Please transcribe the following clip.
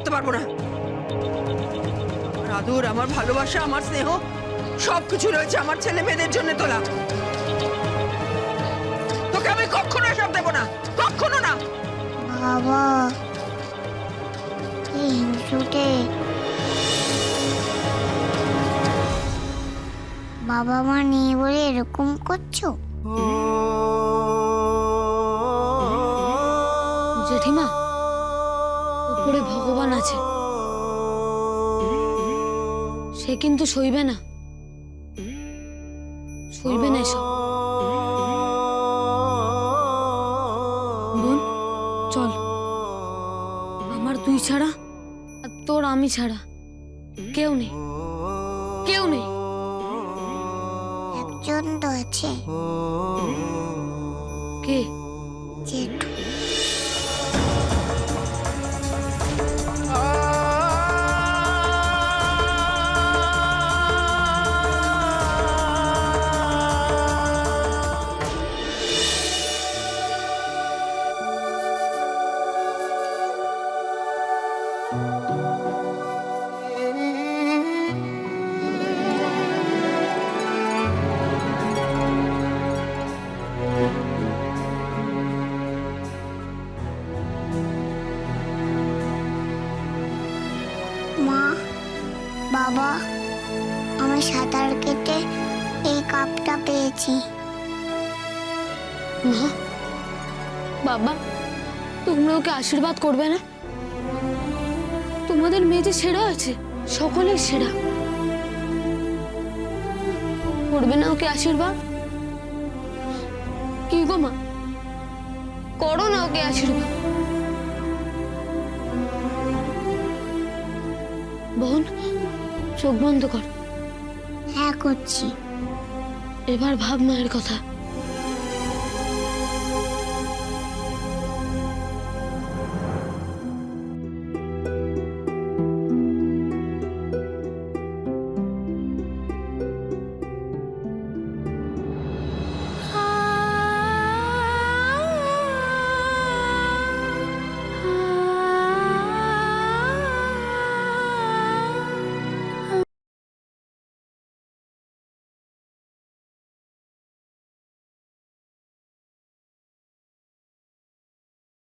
করতে পারবো না। আমার আদর, আমার ভালোবাসা, আমার স্নেহ সবকিছু রয়েছে আমার ছেলে মেয়েদের জন্য তোলা। তোকে আমি কখনো এসব দেবো না, কখনো না। বাবা, এই হিংসুটে বাবা মা নেই বলে এরকম করছো? জেঠিমা, উপরে ভগবান আছে, সে কিন্তু সইবে না, সইবে না এসব। বোন চল, আমার তুই ছাড়া আর তোর আমি ছাড়া কেউ নেই, কেউ নেই। একজন তো আছে। কে? জেঠু। মা, বাবা, আমি সাঁতার কেটে এই কাপটা পেয়েছি। মা, বাবা, তোমরা ওকে আশীর্বাদ করবে না? তোমাদের মেয়ে যে সেরা আছে, সকলের সেরা, করবে না ওকে আশীর্বাদ? কি গো মা, করো না ওকে আশীর্বাদ। বোন, চোখ বন্ধ কর। হ্যাঁ, করছি। এবার ভাব মায়ের কথা।